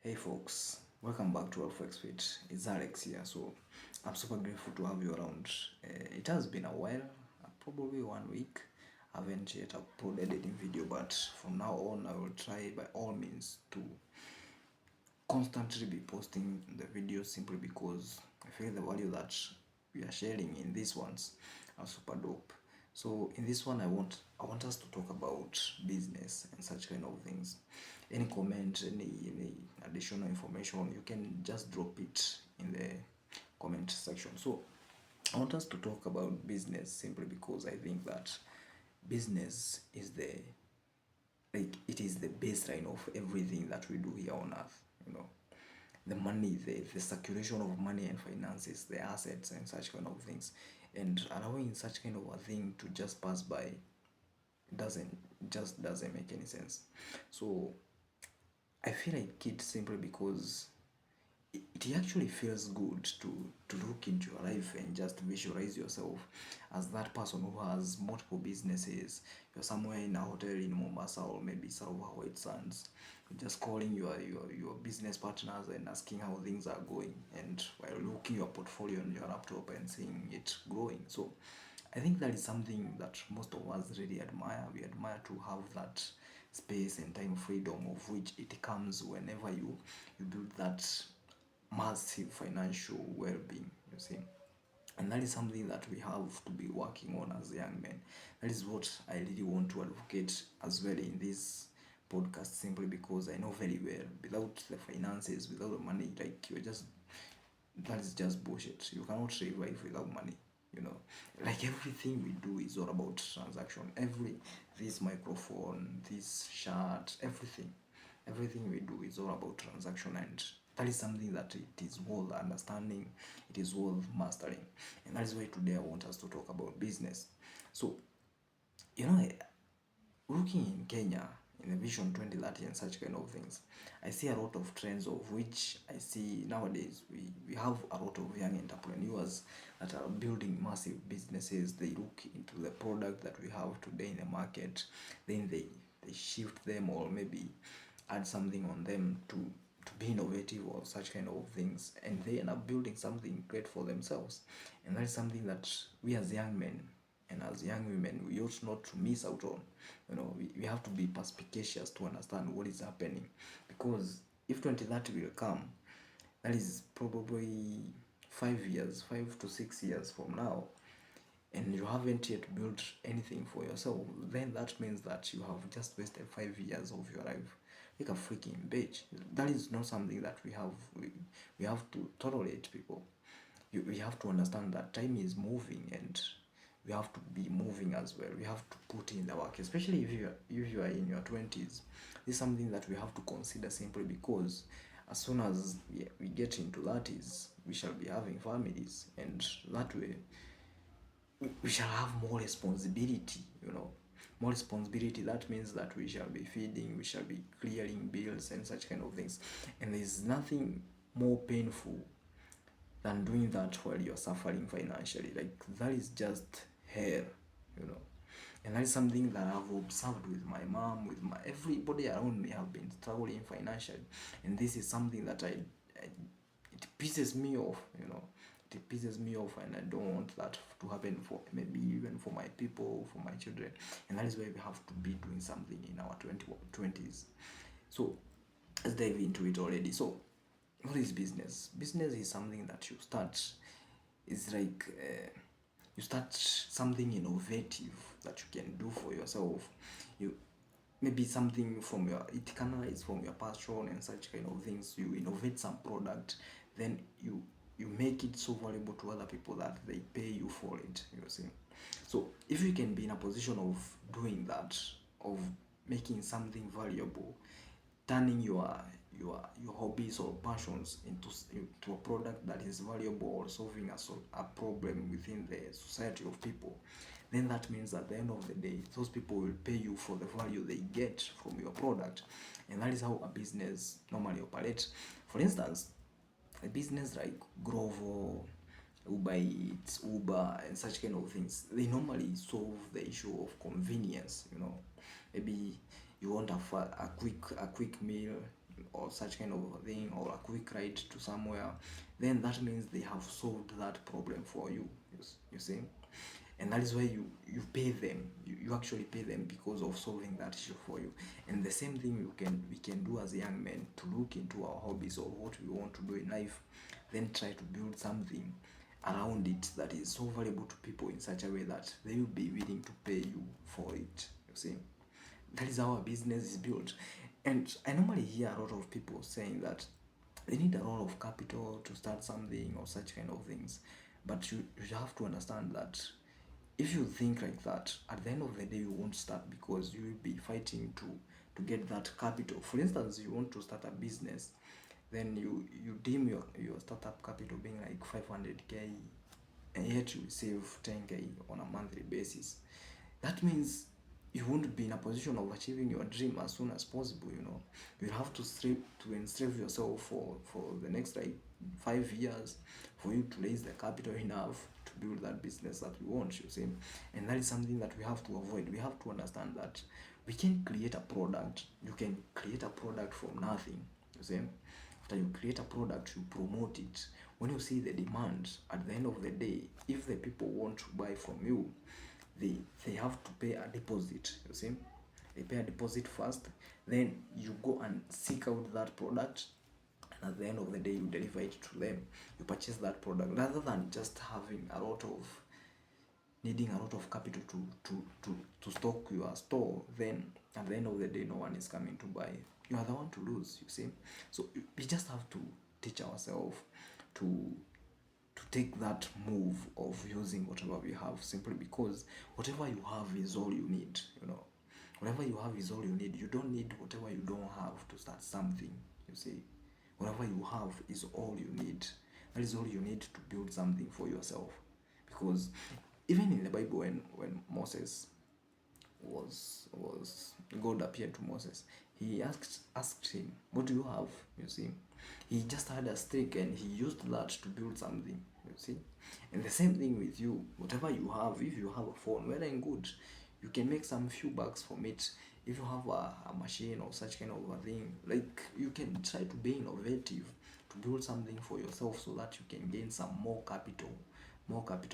Hey folks, welcome back to Alflex. It's Alex here. So I'm super grateful to have you around. It has been a while, probably 1 week. I haven't yet uploaded any video, but from now on, I will try by all means to constantly be posting the videos simply because I feel the value that we are sharing in these ones are super dope. So in this one, I want us to talk about business and such kind of things. Any comment, any additional information, you can just drop it in the comment section. So I want us to talk about business simply because I think that business is it is the baseline of everything that we do here on earth. The money, the circulation of money and finances, the assets and such kind of things, and allowing such kind of a thing to just pass by doesn't make any sense. So I feel like it simply because it actually feels good to look into your life and just visualize yourself as that person who has multiple businesses. You're somewhere in a hotel in Mombasa or maybe Sarova White Sands. You're just calling your business partners and asking how things are going, and while looking your portfolio on your laptop and seeing it growing. So I think that is something that most of us really admire. We admire to have that space and time freedom, of which it comes whenever you build that massive financial well-being, you see. And that is something that we have to be working on as young men. That is what I really want to advocate as well in this podcast, simply because I know very well without the finances, without the money, like that is just bullshit. You cannot survive without money. Like everything we do is all about transaction. This microphone, this shirt, everything we do is all about transaction, and that is something that it is worth understanding, it is worth mastering. And that is why today I want us to talk about business. So, you know, looking in Kenya in the Vision 2030 and such kind of things, I see a lot of trends, of which I see nowadays we have a lot of young entrepreneurs that are building massive businesses. They look into the product that we have today in the market, then they shift them or maybe add something on them to be innovative or such kind of things, and they end up building something great for themselves. And that is something that we as young men and as young women, we ought not to miss out on. We have to be perspicacious to understand what is happening, because if 2030 will come, that is probably 5 years, 5 to 6 years from now, and you haven't yet built anything for yourself, then that means that you have just wasted 5 years of your life like a freaking bitch. That is not something that we have to tolerate, people. We have to understand that time is moving, and we have to be moving as well. We have to put in the work, especially if you are in your 20s. This is something that we have to consider, simply because as soon as we get into 30s, we shall be having families, and that way we shall have more responsibility. More responsibility. That means that we shall be feeding, we shall be clearing bills and such kind of things, and there's nothing more painful than doing that while you're suffering financially. Like, that is just hell. you know and that is something that I've observed with my mom, with my everybody around me have been struggling financially, and this is something that it pisses me off. It pisses me off, and I don't want that to happen for maybe even for my people, for my children. And that is why we have to be doing something in our 20s. So let's dive into it already. So what is business? Business is something that you start. It's like you start something innovative that you can do for yourself. You maybe something from it canalizes from your passion and such kind of things. You innovate some product, then you make it so valuable to other people that they pay you for it. You see. So if you can be in a position of doing that, of making something valuable, turning your hobbies or passions into a product that is valuable, or solving a problem within the society of people, then that means at the end of the day, those people will pay you for the value they get from your product. And that is how a business normally operates. For instance, a business like Grovo, Uber Eats, Uber, and such kind of things, they normally solve the issue of convenience. Maybe you want a quick meal or such kind of a thing, or a quick ride to somewhere, then that means they have solved that problem for you. You see, and that is why you pay them. You actually pay them because of solving that issue for you. And the same thing we can do as young men, to look into our hobbies or what we want to do in life, then try to build something around it that is so valuable to people in such a way that they will be willing to pay you for it. You see, that is how a business is built. And I normally hear a lot of people saying that they need a lot of capital to start something or such kind of things. But you have to understand that if you think like that, at the end of the day you won't start, because you will be fighting to get that capital. For instance, you want to start a business, then you deem your startup capital being like 500k, and yet you save 10k on a monthly basis. That means you won't be in a position of achieving your dream as soon as possible. You have to strive to enslave yourself for the next like 5 years for you to raise the capital enough to build that business that you want, you see. And that is something that we have to avoid. We have to understand that we can create a product. You can create a product from nothing, you see. After you create a product, you promote it. When you see the demand, at the end of the day, if the people want to buy from you, they have to pay a deposit, you see. They pay a deposit first, then you go and seek out that product, and at the end of the day you deliver it to them. You purchase that product, rather than just having a lot of needing a lot of capital to stock your store. Then at the end of the day no one is coming to buy. You are the one to lose, you see. So we just have to teach ourselves to take that move of using whatever we have, simply because whatever you have is all you need. Whatever you have is all you need. You don't need whatever you don't have to start something, you see. Whatever you have is all you need. That is all you need to build something for yourself. Because even in the Bible, when Moses was God appeared to Moses, he asked him, what do you have? You see, he just had a stick and he used that to build something, you see. And the same thing with you. Whatever you have, if you have a phone, well and good, you can make some few bucks from it. If you have a machine or such kind of a thing, like, you can try to be innovative to build something for yourself, so that you can gain some more capital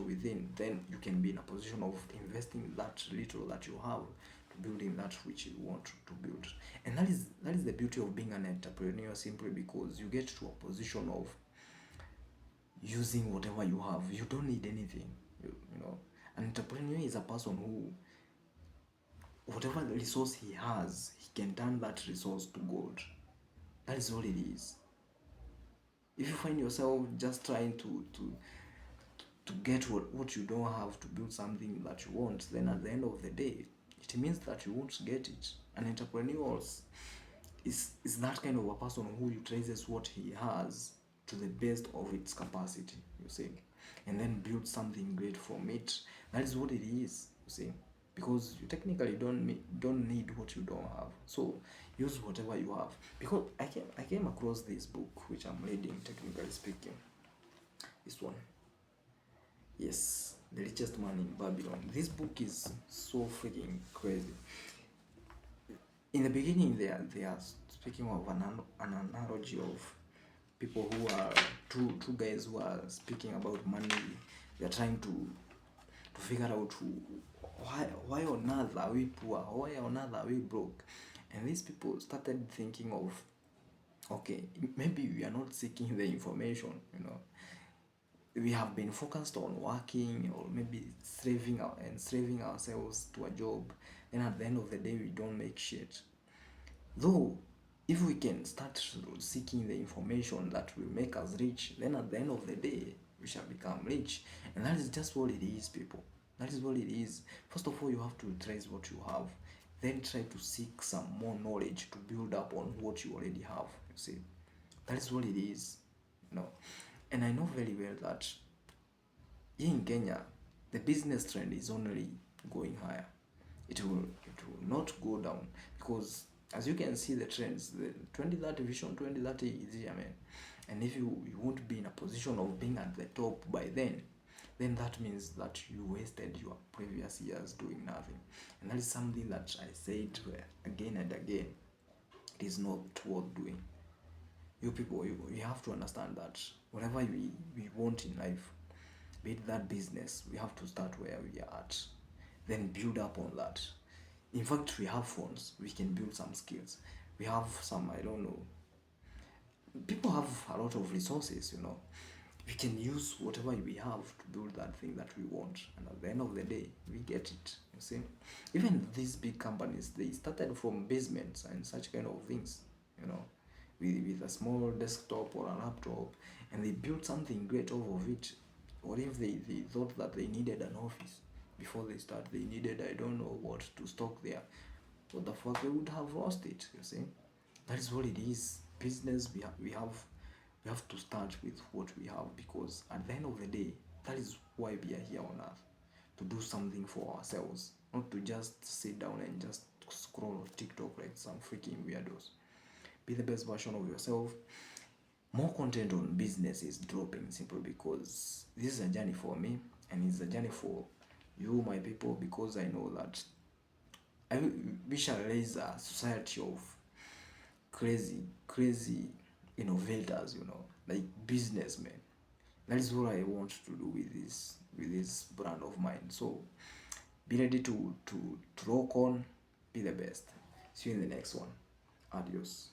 within. Then you can be in a position of investing that little that you have to building that which you want to build. And that is the beauty of being an entrepreneur, simply because you get to a position of using whatever you have. You don't need anything. An entrepreneur is a person who, whatever the resource he has, he can turn that resource to gold. That is all it is. If you find yourself just trying to get what you don't have to build something that you want, then at the end of the day, it means that you won't get it. An entrepreneur is that kind of a person who utilizes what he has to the best of its capacity, you see, and then build something great from it. That is what it is, you see, because you technically don't need what you don't have. So use whatever you have. Because I came across this book which I'm reading, technically speaking, this one. Yes, The Richest Man in Babylon. This book is so freaking crazy. In the beginning, they are speaking of an analogy of people who are two guys who are speaking about money. They are trying to figure out why on earth are we poor, why on earth are we broke. And these people started thinking of, okay, maybe we are not seeking the information. We have been focused on working, or maybe enslaving ourselves to a job. Then at the end of the day, we don't make shit. Though, if we can start seeking the information that will make us rich, then at the end of the day, we shall become rich. And that is just what it is, people. That is what it is. First of all, you have to utilize what you have. Then try to seek some more knowledge to build up on what you already have. You see, that is what it is. And I know very well that here in Kenya, the business trend is only going higher. It will not go down, because as you can see the trends, the 2030 vision 2030 is here, man. And if you won't be in a position of being at the top by then that means that you wasted your previous years doing nothing. And that is something that I said again and again. It is not worth doing. You people, you have to understand that whatever we want in life, be it that business, we have to start where we are at, then build up on that. In fact, we have phones, we can build some skills. We have some, I don't know, people have a lot of resources, you know. We can use whatever we have to build that thing that we want, and at the end of the day we get it, you see. Even these big companies, they started from basements and such kind of things, you know, with a small desktop or a laptop, and they built something great off of it. What if they thought that they needed an office before they start, they needed, I don't know what to stock there, what the fuck, they would have lost it, you see. That is what it is. Business, we have to start with what we have, because at the end of the day, that is why we are here on earth, to do something for ourselves, not to just sit down and just scroll TikTok like some freaking weirdos. Be the best version of yourself. More content on business is dropping simply because this is a journey for me, and it's a journey for you, my people, because I know that we shall raise a society of crazy innovators, you know, like businessmen. That is what I want to do with this brand of mine. So be ready to rock on, be the best. See you in the next one. Adios.